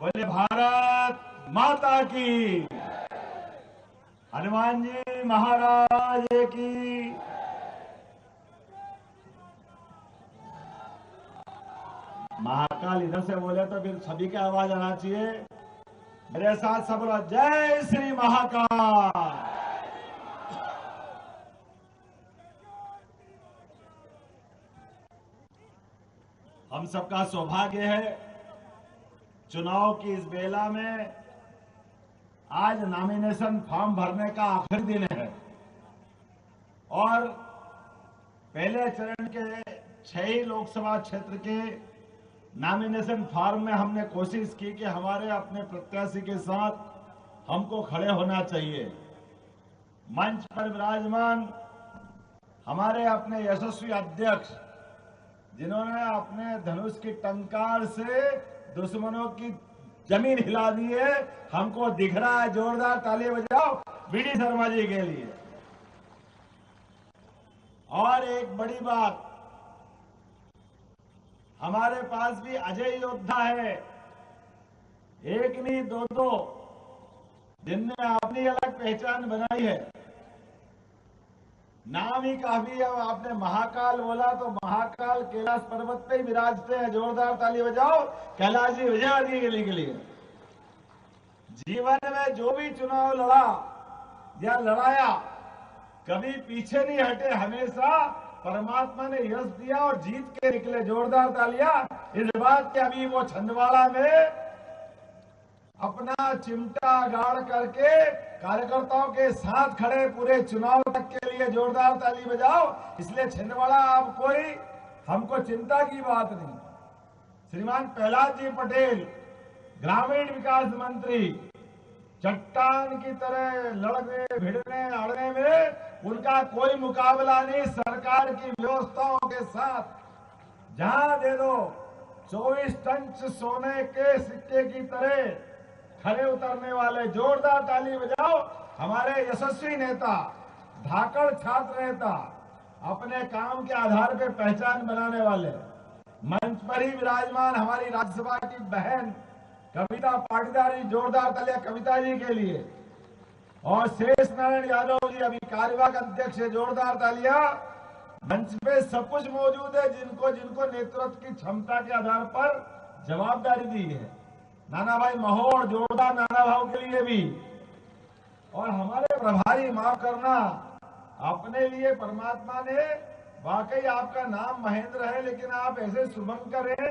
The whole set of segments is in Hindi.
बोले भारत माता की, हनुमान जी महाराज की। महाकाल इधर से बोले तो फिर सभी की आवाज आना चाहिए। मेरे साथ सब बोलो, जय श्री महाकाल। हम सबका सौभाग्य है चुनाव की इस बेला में आज नॉमिनेशन फॉर्म भरने का आखिरी दिन है और पहले चरण के 6 लोकसभा क्षेत्र के नॉमिनेशन फॉर्म में हमने कोशिश की कि हमारे अपने प्रत्याशी के साथ हमको खड़े होना चाहिए। मंच पर विराजमान हमारे अपने यशस्वी अध्यक्ष जिन्होंने अपने धनुष की टंकार से दुश्मनों की जमीन हिला दी है, हमको दिख रहा है। जोरदार ताली बजाओ बीडी शर्मा जी के लिए। और एक बड़ी बात, हमारे पास भी अजय योद्धा है, एक नहीं दो जिनने अपनी अलग पहचान बनाई है। नाम ही काफी है। आपने महाकाल बोला तो महाकाल कैलाश पर्वत पे ही विराजते हैं। जोरदार ताली बजाओ कैलाश जी विजयादि के लिए। जीवन में जो भी चुनाव लड़ा या लड़ाया कभी पीछे नहीं हटे, हमेशा परमात्मा ने यश दिया और जीत के निकले। जोरदार तालियां इस बात के। अभी वो छिंदवाड़ा में अपना चिमटा गाड़ करके कार्यकर्ताओं के साथ खड़े पूरे चुनाव तक के लिए। जोरदार ताली बजाओ। इसलिए छिंदवाड़ा अब कोई हमको चिंता की बात नहीं। श्रीमान प्रहलाद जी पटेल ग्रामीण विकास मंत्री, चट्टान की तरह लड़ने भिड़ने अड़ने में उनका कोई मुकाबला नहीं। सरकार की व्यवस्थाओं के साथ जहां दे दो 24 टन सोने के सिक्के की तरह खड़े उतरने वाले। जोरदार ताली बजाओ हमारे यशस्वी नेता, धाकड़ छात्र नेता, अपने काम के आधार पर पहचान बनाने वाले। मंच पर ही विराजमान हमारी राज्यसभा की बहन कविता पाटीदार जी। जोरदार तालियां कविता जी के लिए। और शेष नारायण यादव जी अभी कार्यवाहक अध्यक्ष है। जोरदार तालियां। मंच पे सब कुछ मौजूद है जिनको जिनको नेतृत्व की क्षमता के आधार पर जवाबदारी दी है। नाना भाई महोड़, जोरदार नाना भाव के लिए भी। और हमारे प्रभारी, माफ करना, अपने लिए परमात्मा ने वाकई आपका नाम महेंद्र है, लेकिन आप ऐसे शुभंकर हैं।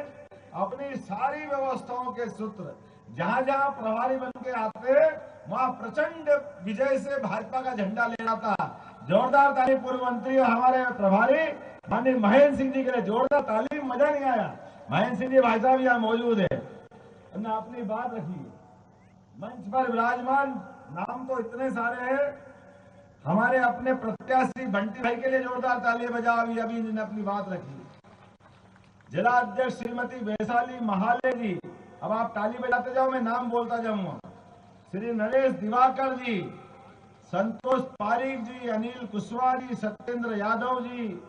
अपनी सारी व्यवस्थाओं के सूत्र जहां जहां प्रभारी बन के आते वहां प्रचंड विजय से भाजपा का झंडा लेना था। जोरदार ताली पूर्व मंत्री और हमारे प्रभारी माननीय महेंद्र सिंह जी के लिए। जोरदार ताली, मजा नहीं आया। महेंद्र सिंह जी भाई साहब यहाँ मौजूद है, अपनी बात रखिए। मंच पर विराजमान नाम तो इतने सारे हैं। हमारे अपने प्रत्याशी बंटी भाई के लिए जोरदार ताली बजाओ। अभी जिन्होंने अपनी बात रखी। जिला अध्यक्ष श्रीमती वैशाली महाले जी, अब आप ताली बजाते जाओ, मैं नाम बोलता जाऊंगा। श्री नरेश दिवाकर जी, संतोष पारीक जी, अनिल कुशवाहा जी, सत्येंद्र यादव जी,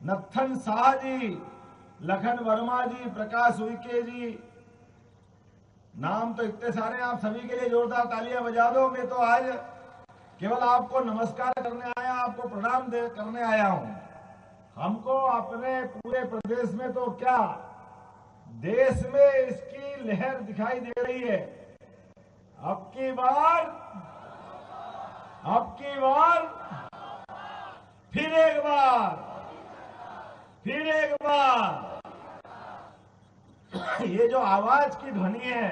नत्थन शाह जी, लखन वर्मा जी, प्रकाश उइके जी। नाम तो इतने सारे, आप सभी के लिए जोरदार तालियां बजा दो। मैं तो आज केवल आपको नमस्कार करने आया, आपको प्रणाम करने आया हूं। हमको अपने पूरे प्रदेश में तो क्या देश में इसकी लहर दिखाई दे रही है। अब की बार फिर एक बार ये जो आवाज की ध्वनि है,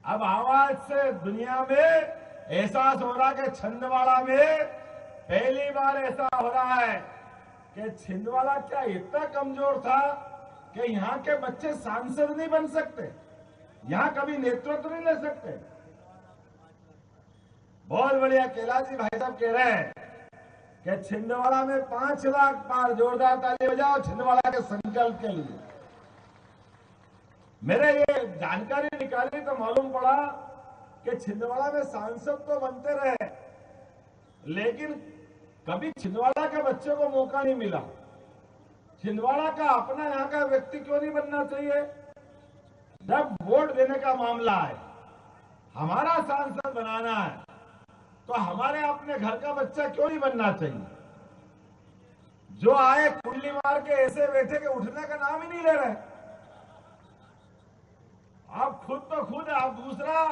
अब आवाज से दुनिया में एहसास हो रहा कि छिंदवाड़ा में पहली बार ऐसा हो रहा है कि छिंदवाड़ा क्या इतना कमजोर था कि यहाँ के बच्चे सांसद नहीं बन सकते, यहाँ कभी नेतृत्व नहीं ले सकते। बहुत बढ़िया। कैलाश जी भाई साहब कह रहे हैं कि छिंदवाड़ा में 5 लाख पार। जोरदार ताली बजाओ छिंदवाड़ा के संकल्प के लिए। मेरे ये जानकारी निकाली तो मालूम पड़ा कि छिंदवाड़ा में सांसद तो बनते रहे, लेकिन कभी छिंदवाड़ा के बच्चे को मौका नहीं मिला। छिंदवाड़ा का अपना यहाँ का व्यक्ति क्यों नहीं बनना चाहिए? जब वोट देने का मामला है, हमारा सांसद बनाना है, तो हमारे अपने घर का बच्चा क्यों नहीं बनना चाहिए? जो आए कुंडली मार के ऐसे बैठे के उठने का नाम ही नहीं ले रहे। आप खुद तो खुद, आप दूसरा,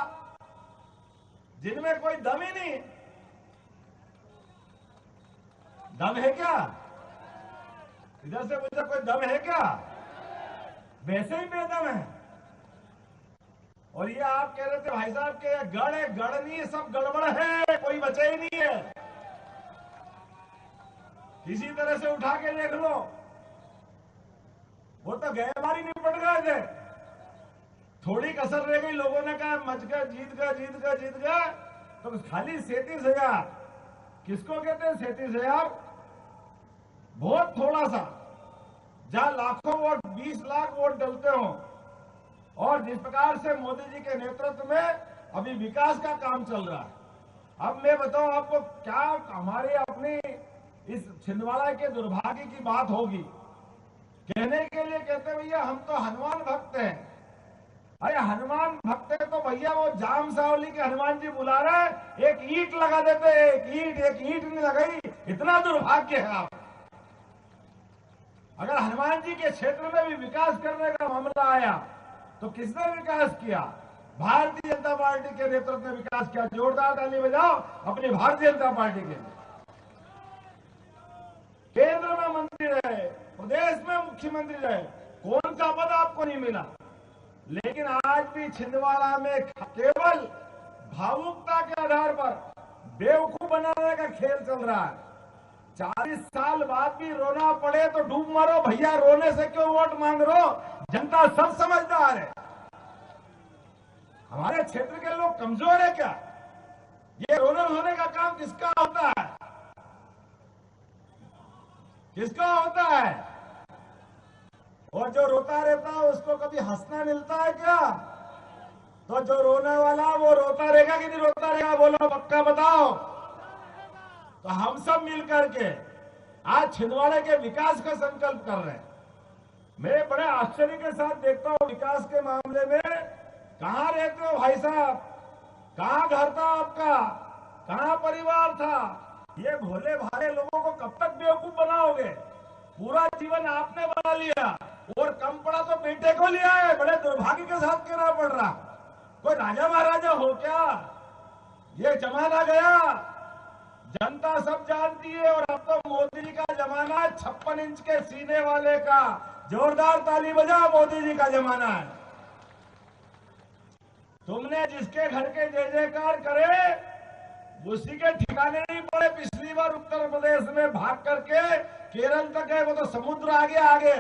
जिनमें कोई दम ही नहीं। दम है क्या? इधर से मुझे कोई दम है क्या? वैसे ही बेदम है। और ये आप कह रहे थे भाई साहब के गढ़ है, गढ़ नहीं है, सब गड़बड़ है, कोई बचा ही नहीं है। किसी तरह से उठा के देख लो, वो तो गए बार ही निपट गए थे। थोड़ी कसर रह गई, लोगों ने कहा मच गया, जीत गया, जीत गया, जीत गया। तो खाली 37,000, किसको कहते हैं 37,000? बहुत थोड़ा सा, जहां लाखों वोट, 20 लाख वोट डलते हो। और जिस प्रकार से मोदी जी के नेतृत्व में अभी विकास का काम चल रहा है। अब मैं बताऊं आपको, क्या हमारे अपनी इस छिंदवाड़ा के दुर्भाग्य की बात होगी? कहने के लिए कहते भैया हम तो हनुमान भक्त हैं। अरे हनुमान भक्त है तो भैया वो जाम सावली के हनुमान जी बुला रहे, एक ईंट लगा देते, एक ईंट नहीं लगाई। इतना दुर्भाग्य है आप। अगर हनुमान जी के क्षेत्र में भी विकास करने का मामला आया तो किसने विकास किया? भारतीय जनता पार्टी के नेतृत्व में विकास किया। जोरदार ताली बजाओ अपनी भारतीय जनता पार्टी के लिए। केंद्र में मंत्री रहे, प्रदेश में मुख्यमंत्री रहे, कौन सा पद आपको नहीं मिला? लेकिन आज भी छिंदवाड़ा में केवल भावुकता के आधार पर बेवकूफ बनाने का खेल चल रहा है। 40 साल बाद भी रोना पड़े तो डूब मरो भैया, रोने से क्यों वोट मांग रहे हो? जनता सब समझदार है। हमारे क्षेत्र के लोग कमजोर है क्या? ये रोने धोने का काम किसका होता है? किसका होता है? और जो रोता रहता है उसको कभी हंसना मिलता है क्या? तो जो रोने वाला वो रोता रहेगा कि नहीं रोता रहेगा? बोलो, पक्का बताओ। तो हम सब मिलकर के आज छिंदवाड़ा के विकास का संकल्प कर रहे हैं। मैं बड़े आश्चर्य के साथ देखता हूं विकास के मामले में। कहां रहते हो भाई साहब? कहां घर था आपका? कहां परिवार था? ये भोले भाले लोगों को कब तक बेवकूफ बनाओगे? पूरा जीवन आपने बना लिया और कम पड़ा तो बेटे को लिया है। बड़े दुर्भाग्य के साथ कहना पड़ रहा। कोई राजा महाराजा हो क्या? ये जमाना गया, जनता सब जानती है। और अब तो मोदी जी का जमाना है, 56 इंच के सीने वाले का। जोरदार ताली बजाओ, मोदी जी का जमाना है। तुमने जिसके घर के जय जयकार करे उसी के ठिकाने नहीं पड़े। पिछली बार उत्तर प्रदेश में भाग करके केरल तक गए, वो तो समुद्र आगे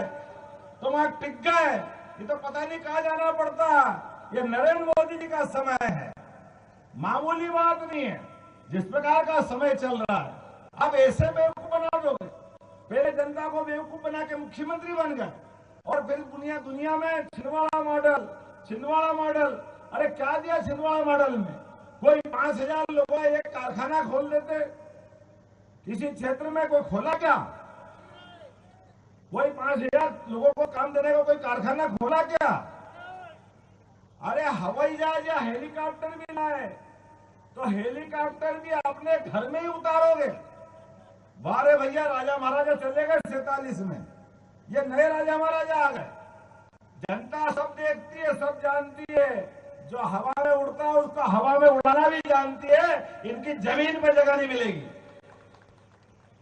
तुम वहां टिक गए। ये तो पता नहीं कहां जाना पड़ता। ये नरेंद्र मोदी जी का समय है, मामूली बात नहीं है। जिस प्रकार का समय चल रहा है, अब ऐसे बेवकूफ बना दोगे। पहले जनता को बेवकूफ बना के मुख्यमंत्री बन गए और फिर दुनिया में छिंदवाड़ा मॉडल। अरे क्या दिया छिंदवाड़ा मॉडल में? कोई 5,000 लोगों का एक कारखाना खोल देते। किसी क्षेत्र में कोई खोला क्या? कोई 5,000 लोगों को काम देने का कोई कारखाना खोला क्या? अरे हवाई जहाज या हेलीकॉप्टर भी लाए तो हेलीकॉप्टर भी अपने घर में ही उतारोगे। बारे भैया, राजा महाराजा चले गए 47 में, ये नए राजा महाराजा आ गए। जनता सब देखती है, सब जानती है। जो हवा में उड़ता है उसको हवा में उड़ाना भी जानती है। इनकी जमीन पे जगह नहीं मिलेगी।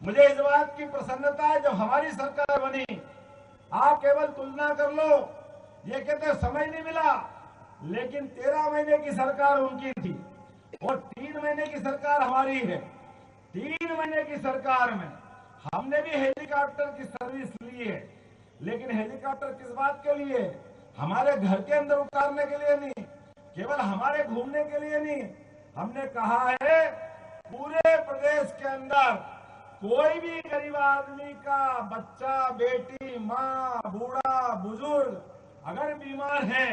मुझे इस बात की प्रसन्नता है जब हमारी सरकार बनी। आप केवल तुलना कर लो, ये कहते समय नहीं मिला, लेकिन 13 महीने की सरकार उनकी थी और 3 महीने की सरकार हमारी है। 3 महीने की सरकार में हमने भी हेलीकॉप्टर की सर्विस ली है, लेकिन हेलीकॉप्टर किस बात के लिए? हमारे घर के अंदर उतारने के लिए नहीं, केवल हमारे घूमने के लिए नहीं। हमने कहा है पूरे प्रदेश के अंदर कोई भी गरीब आदमी का बच्चा, बेटी, माँ, बूढ़ा, बुजुर्ग अगर बीमार है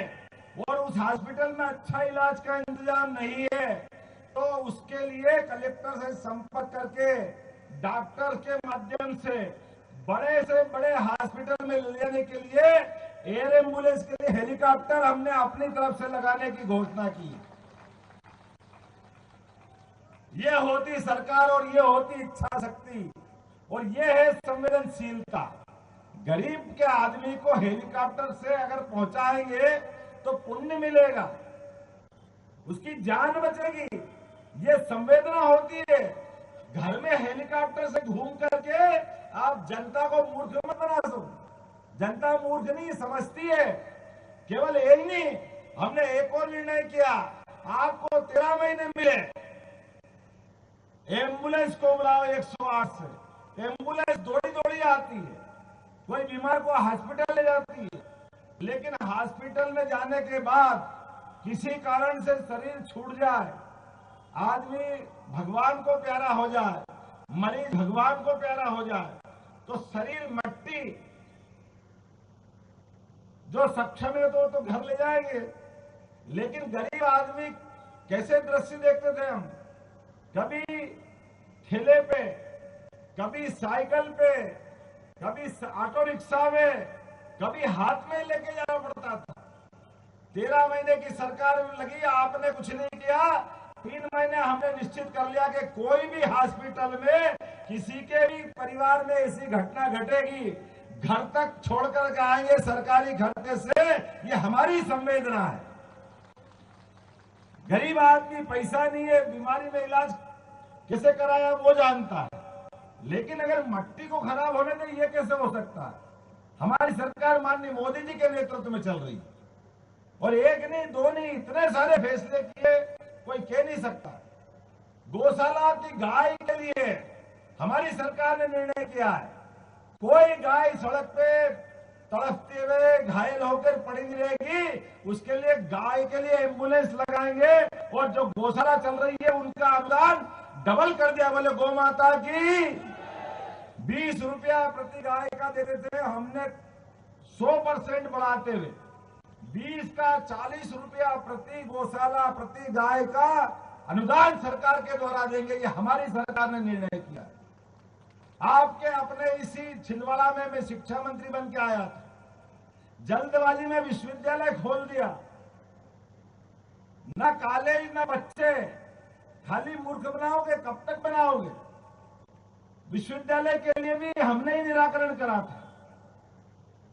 और उस हॉस्पिटल में अच्छा इलाज का इंतजाम नहीं है तो उसके लिए कलेक्टर से संपर्क करके डॉक्टर के माध्यम से बड़े हॉस्पिटल में ले जाने के लिए एयर एम्बुलेंस के लिए हेलीकॉप्टर हमने अपनी तरफ से लगाने की घोषणा की। ये होती सरकार और ये होती इच्छा शक्ति और ये है संवेदनशीलता। गरीब के आदमी को हेलीकॉप्टर से अगर पहुंचाएंगे तो पुण्य मिलेगा, उसकी जान बचेगी। ये संवेदना होती है। घर में हेलीकॉप्टर से घूम करके आप जनता को मूर्ख मत बना दो। जनता मूर्ख नहीं समझती है। केवल यही नहीं, हमने एक और निर्णय किया, आपको 13 महीने मिले, एम्बुलेंस को बुलाओ 108 से। एम्बुलेंस दौड़ी दौड़ी आती है, कोई बीमार को हॉस्पिटल ले जाती है, लेकिन हॉस्पिटल में जाने के बाद किसी कारण से शरीर छूट जाए, आदमी भगवान को प्यारा हो जाए, मरीज भगवान को प्यारा हो जाए, तो शरीर मट्टी जो सक्षम है तो घर ले जाएंगे। लेकिन गरीब आदमी कैसे दृश्य देखते थे हम, कभी ठेले पे, कभी साइकिल पे, कभी ऑटो रिक्शा में, कभी हाथ में लेके जाना पड़ता था। 13 महीने की सरकार लगी, आपने कुछ नहीं किया। 3 महीने हमने निश्चित कर लिया कि कोई भी हॉस्पिटल में किसी के भी परिवार में ऐसी घटना घटेगी, घर तक छोड़कर के आएंगे सरकारी खर्चे से। ये हमारी संवेदना है। गरीब आदमी पैसा नहीं है, बीमारी में इलाज कैसे कराया वो जानता है, लेकिन अगर मट्टी को खराब होने दे ये कैसे हो सकता है। हमारी सरकार माननीय मोदी जी के नेतृत्व में चल रही है और एक नहीं दो नहीं इतने सारे फैसले किए, कोई कह नहीं सकता। गौशाला की गाय के लिए हमारी सरकार ने निर्णय किया है, कोई गाय सड़क पे तड़पते हुए घायल होकर पड़ी नहीं रहेगी, उसके लिए गाय के लिए एम्बुलेंस लगाएंगे। और जो गौशाला चल रही है उनका अनुदान डबल कर दिया। बोले गौ माता की 20 रुपया प्रति गाय का देते थे, हमने 100% बढ़ाते हुए 20 का 40 रुपया प्रति गौशाला प्रति गाय का अनुदान सरकार के द्वारा देंगे। ये हमारी सरकार ने निर्णय किया। आपके अपने इसी छिंदवाड़ा में मैं शिक्षा मंत्री बन के आया था, जल्दबाजी में विश्वविद्यालय खोल दिया, न कॉलेज न बच्चे, खाली मूर्ख बनाओगे, कब तक बनाओगे। विश्वविद्यालय के लिए भी हमने ही निराकरण करा था।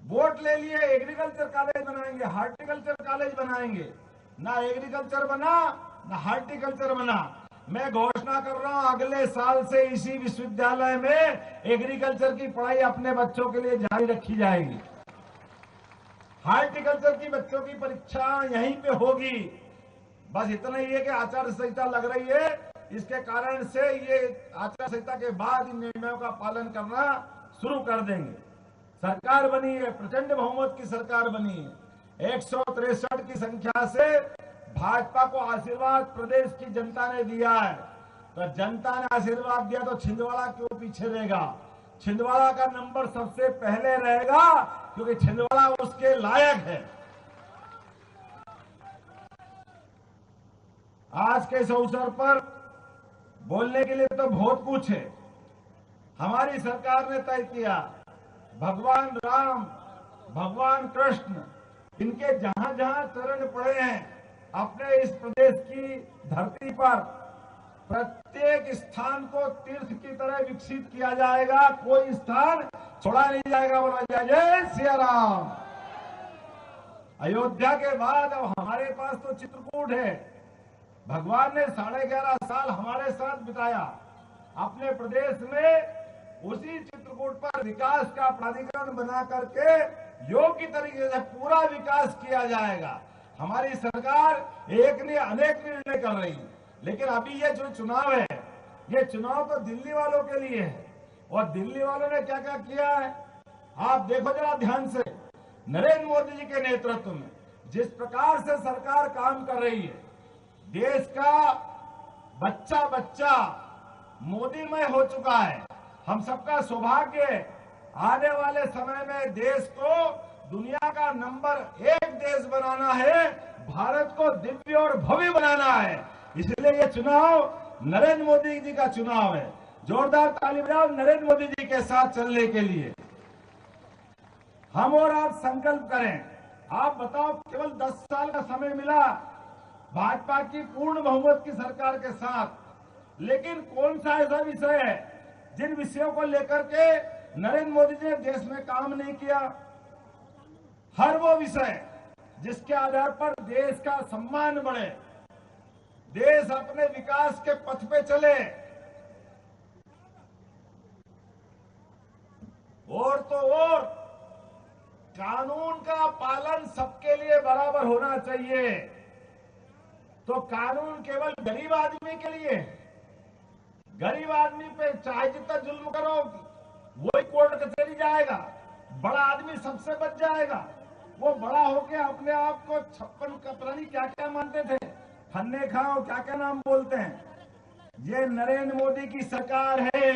वोट ले लिए, एग्रीकल्चर कॉलेज बनाएंगे, हार्टिकल्चर कॉलेज बनाएंगे, ना एग्रीकल्चर बना ना हार्टिकल्चर बना। मैं घोषणा कर रहा हूं अगले साल से इसी विश्वविद्यालय में एग्रीकल्चर की पढ़ाई अपने बच्चों के लिए जारी रखी जाएगी। हार्टिकल्चर की बच्चों की परीक्षा यहीं पे होगी। बस इतना ही है कि आचार संहिता लग रही है, इसके कारण से ये आचार संहिता के बाद इन निर्णयों का पालन करना शुरू कर देंगे। सरकार बनी है, प्रचंड बहुमत की सरकार बनी है। 163 की संख्या से भाजपा को आशीर्वाद प्रदेश की जनता ने दिया है। तो जनता ने आशीर्वाद दिया तो छिंदवाड़ा क्यों पीछे रहेगा। छिंदवाड़ा का नंबर सबसे पहले रहेगा क्योंकि छिंदवाड़ा उसके लायक है। आज के इस अवसर पर बोलने के लिए तो बहुत कुछ है। हमारी सरकार ने तय किया, भगवान राम, भगवान कृष्ण, इनके जहां जहां चरण पड़े हैं अपने इस प्रदेश की धरती पर, प्रत्येक स्थान को तीर्थ की तरह विकसित किया जाएगा। कोई स्थान छोड़ा नहीं जाएगा। बोला जाए जय सिया राम। अयोध्या के बाद अब हमारे पास तो चित्रकूट है। भगवान ने 11.5 साल हमारे साथ बिताया अपने प्रदेश में। उसी चित्रकूट पर विकास का प्राधिकरण बना करके योग्य तरीके से पूरा विकास किया जाएगा। हमारी सरकार एक ने अनेक निर्णय कर रही है, लेकिन अभी ये जो चुनाव है, ये चुनाव तो दिल्ली वालों के लिए है। और दिल्ली वालों ने क्या क्या किया है आप देखो जरा ध्यान से। नरेंद्र मोदी जी के नेतृत्व में जिस प्रकार से सरकार काम कर रही है, देश का बच्चा बच्चा मोदीमय हो चुका है। हम सबका सौभाग्य है, आने वाले समय में देश को दुनिया का नंबर 1 देश बनाना है, भारत को दिव्य और भव्य बनाना है। इसलिए ये चुनाव नरेंद्र मोदी जी का चुनाव है। जोरदार ताली बजाओ नरेंद्र मोदी जी के साथ चलने के लिए। हम और आप संकल्प करें। आप बताओ, केवल 10 साल का समय मिला भाजपा की पूर्ण बहुमत की सरकार के साथ, लेकिन कौन सा ऐसा विषय है जिन विषयों को लेकर के नरेंद्र मोदी जी ने देश में काम नहीं किया? हर वो विषय जिसके आधार पर देश का सम्मान बढ़े, देश अपने विकास के पथ पे चले, और तो और कानून का पालन सबके लिए बराबर होना चाहिए। तो कानून केवल गरीब आदमी के लिए, गरीब आदमी पे चाहे जितना जुल्म करो वही कोर्ट कचहरी जाएगा, बड़ा आदमी सबसे बच जाएगा। वो बड़ा होके अपने आप को 56 का पता नहीं क्या क्या मानते थे, फन्ने खाओ क्या क्या नाम बोलते हैं। ये नरेंद्र मोदी की सरकार है।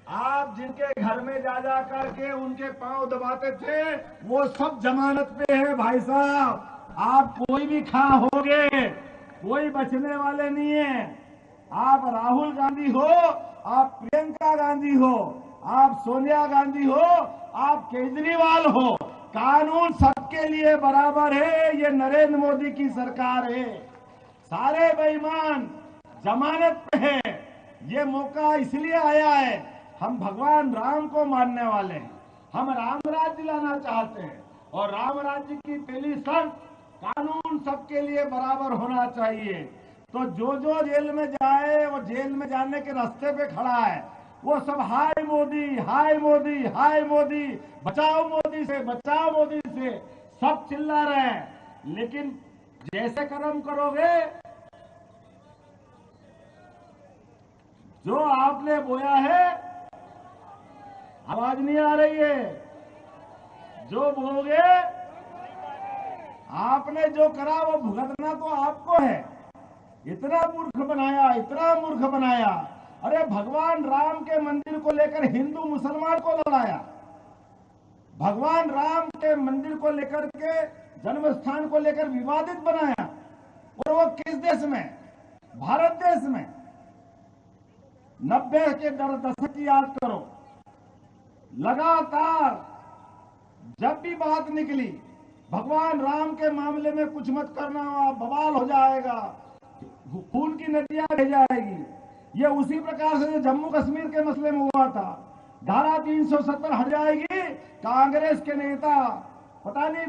आप जिनके घर में जा करके उनके पांव दबाते थे, वो सब जमानत पे है भाई साहब। आप कोई भी खा होगे, कोई बचने वाले नहीं है। आप राहुल गांधी हो, आप प्रियंका गांधी हो, आप सोनिया गांधी हो, आप केजरीवाल हो, कानून सबके लिए बराबर है। ये नरेंद्र मोदी की सरकार है। सारे बेईमान जमानत पे है। ये मौका इसलिए आया है, हम भगवान राम को मानने वाले हैं, हम राम राज्य लाना चाहते हैं, और राम राज्य की पहली शर्त कानून सबके लिए बराबर होना चाहिए। तो जो जेल में जाए, वो जेल में जाने के रास्ते पे खड़ा है, वो सब हाय मोदी, हाय मोदी, हाय मोदी, बचाओ मोदी से, बचाओ मोदी से, सब चिल्ला रहे हैं। लेकिन जैसे कर्म करोगे, जो आपने बोया है, आवाज नहीं आ रही है, जो बोलोगे, आपने जो करा वो भुगतना तो आपको है। इतना मूर्ख बनाया, इतना मूर्ख बनाया। अरे भगवान राम के मंदिर को लेकर हिंदू मुसलमान को लड़ाया, भगवान राम के मंदिर को लेकर के जन्म स्थान को लेकर विवादित बनाया, और वो किस देश में? भारत देश में। 90 के दशक की याद करो, लगातार जब भी बात निकली भगवान राम के मामले में कुछ मत करना, बवाल हो जाएगा, खून की नदियां बह जाएगी। ये उसी प्रकार से जो जम्मू कश्मीर के मसले में हुआ था, धारा 370 हट जाएगी, कांग्रेस के नेता पता नहीं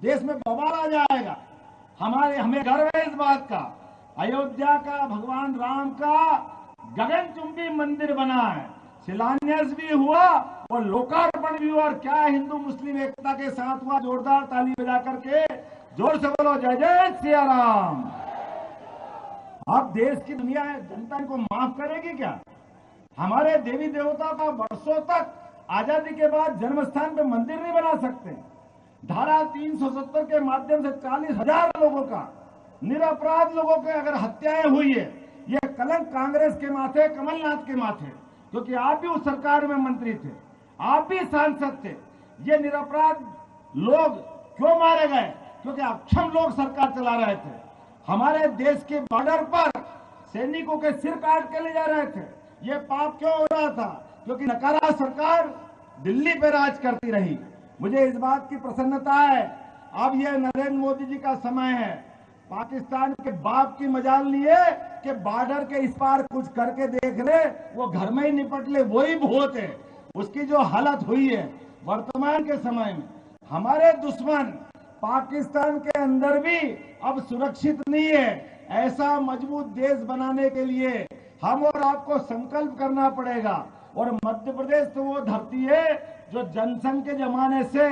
देश में बवाल आ जाएगा। हमें गर्व है इस बात का, अयोध्या का भगवान राम का गगनचुंबी मंदिर बना है, शिलान्यास भी हुआ और लोकार्पण भी हुआ। और क्या हिंदू मुस्लिम एकता के साथ हुआ? जोरदार ताली बजा करके जोर से बोलो जय जय सिया राम। अब देश की दुनिया जनता इनको माफ करेगी क्या? हमारे देवी देवता का वर्षों तक आजादी के बाद जन्म स्थान पे मंदिर नहीं बना सकते। धारा 370 के माध्यम से 40,000 लोगों का, निरपराध लोगों के अगर हत्याएं हुई है, यह कलंक कांग्रेस के माथे, कमलनाथ के माथे, क्योंकि आप भी उस सरकार में मंत्री थे, आप भी सांसद थे। ये निरपराध लोग क्यों मारे गए? क्योंकि अक्षम लोग सरकार चला रहे थे। हमारे देश के बॉर्डर पर सैनिकों के सिर काट के ले जा रहे थे। ये पाप क्यों हो रहा था? क्योंकि नकारा सरकार दिल्ली पे राज करती रही। मुझे इस बात की प्रसन्नता है, अब ये नरेंद्र मोदी जी का समय है। पाकिस्तान के बाप की मजाल लिए कि बॉर्डर के इस पार कुछ करके देख ले, वो घर में ही निपट ले, वही बहुत है। उसकी जो हालत हुई है वर्तमान के समय में, हमारे दुश्मन पाकिस्तान के अंदर भी अब सुरक्षित नहीं है। ऐसा मजबूत देश बनाने के लिए हम और आपको संकल्प करना पड़ेगा। और मध्य प्रदेश तो वो धरती है जो जनसंघ के जमाने से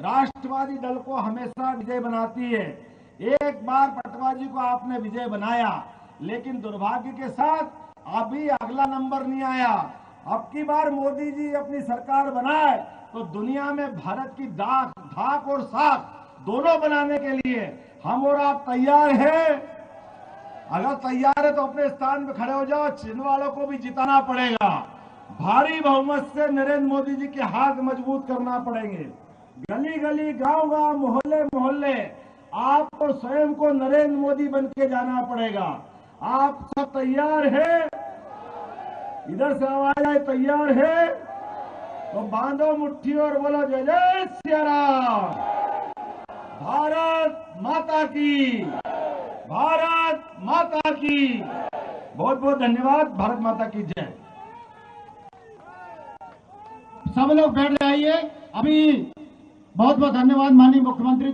राष्ट्रवादी दल को हमेशा विजय बनाती है। एक बार पटवा जी को आपने विजय बनाया, लेकिन दुर्भाग्य के साथ अभी अगला नंबर नहीं आया। अब की बार मोदी जी अपनी सरकार बनाए तो दुनिया में भारत की धाक और साख दोनों बनाने के लिए हम और आप तैयार हैं? अगर तैयार है तो अपने स्थान पे खड़े हो जाओ। छिंदवाड़ों को भी जिताना पड़ेगा। भारी बहुमत से नरेंद्र मोदी जी के हाथ मजबूत करना पड़ेंगे। गली गली, गांव गांव, मोहल्ले मोहल्ले आपको स्वयं को नरेंद्र मोदी बन के जाना पड़ेगा। आप सब तैयार हैं? इधर से आवाज आए, तैयार है? तो बांधो मुट्ठी और बोलो जय जय सिया राम। भारत माता की, भारत माता की। बहुत बहुत धन्यवाद। भारत माता की जय। सब लोग बैठ जाइए। अभी बहुत बहुत धन्यवाद माननीय मुख्यमंत्री